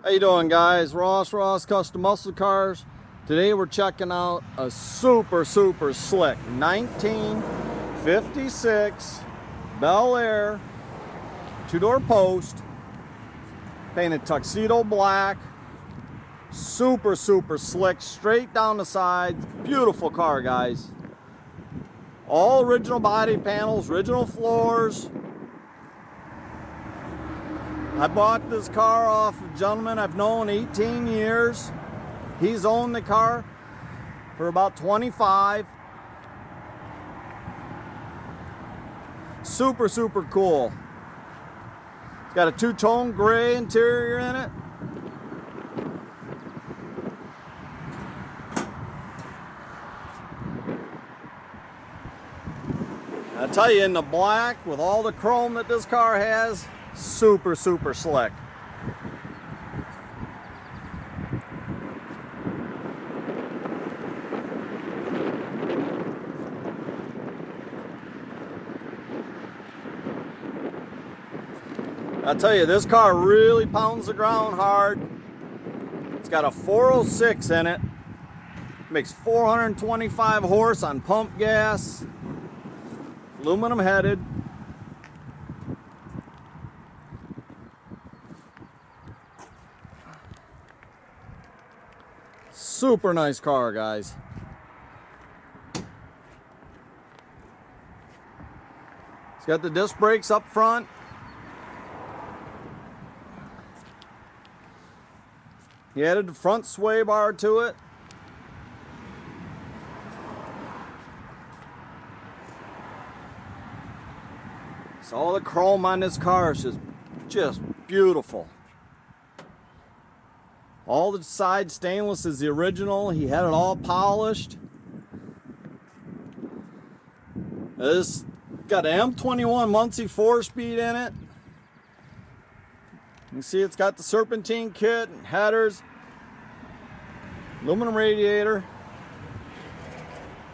How you doing, guys? Ross Custom Muscle Cars. Today we're checking out a super slick 1956 Bel Air two-door post, painted Tuxedo Black. Super slick, straight down the sides. Beautiful car, guys. All original body panels, original floors. I bought this car off a gentleman I've known 18 years. He's owned the car for about 25. Super cool. It's got a two-tone gray interior in it. I tell you, in the black with all the chrome that this car has, super slick. I tell you, this car really pounds the ground hard. It's got a 406 in it. Makes 425 horse on pump gas. Aluminum headed. Super nice car, guys. It's got the disc brakes up front. He added the front sway bar to it. So all the chrome on this car is just beautiful. All the side stainless is the original. He had it all polished. This got an M21 Muncie 4-speed in it. You can see it's got the serpentine kit and headers, aluminum radiator.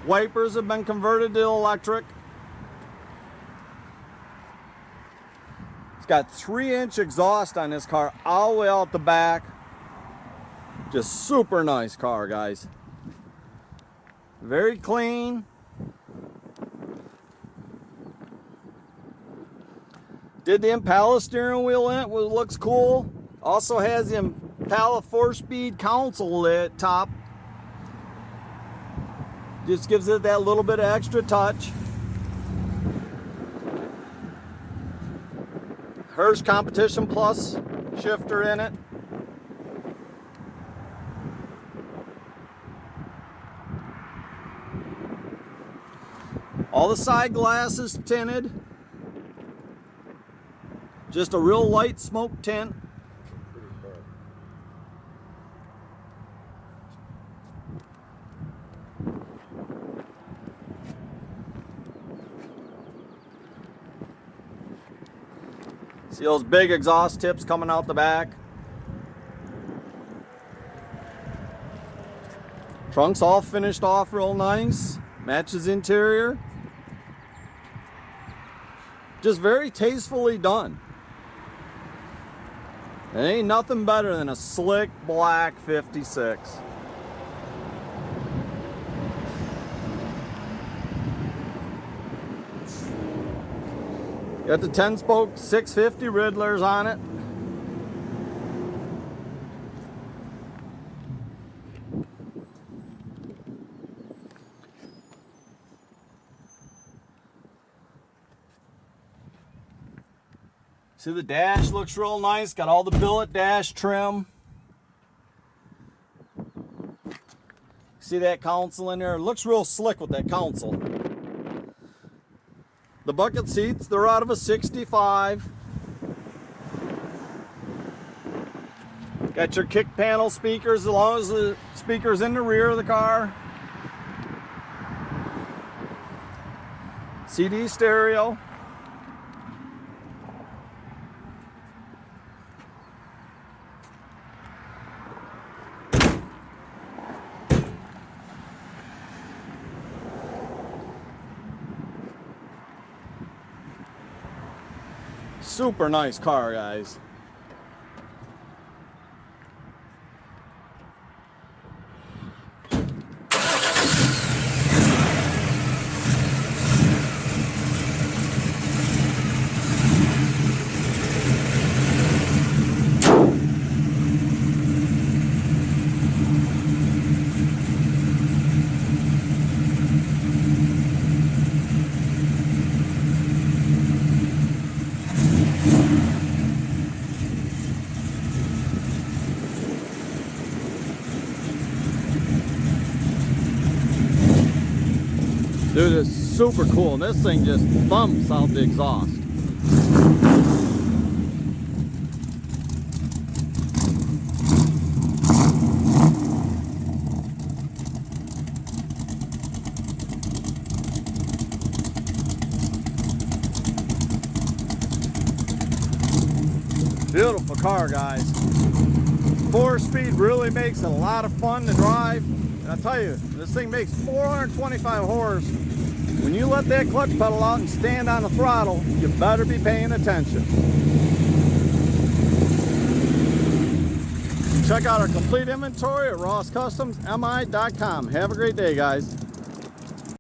Wipers have been converted to electric. It's got 3-inch exhaust on this car all the way out the back. Just super nice car, guys. Very clean. Did the Impala steering wheel in it, which looks cool. Also has the Impala 4-speed console lit top. Just gives it that little bit of extra touch. Hirsch Competition Plus shifter in it. All the side glass is tinted. Just a real light smoke tint. See those big exhaust tips coming out the back? Trunk's all finished off real nice. Matches interior. Just very tastefully done. It ain't nothing better than a slick black 56. Got the 10-spoke 650 Riddlers on it. See, the dash looks real nice. Got all the billet dash trim. See that console in there? It looks real slick with that console. The bucket seats, they're out of a 65. Got your kick panel speakers, as long as the speakers in the rear of the car. CD stereo. Super nice car, guys. Dude, it's super cool. And this thing just thumps out the exhaust. Beautiful car, guys. 4-speed really makes it a lot of fun to drive. And I tell you, this thing makes 425 horse. When you let that clutch pedal out and stand on the throttle, you better be paying attention. Check out our complete inventory at rosscustomsmi.com. Have a great day, guys.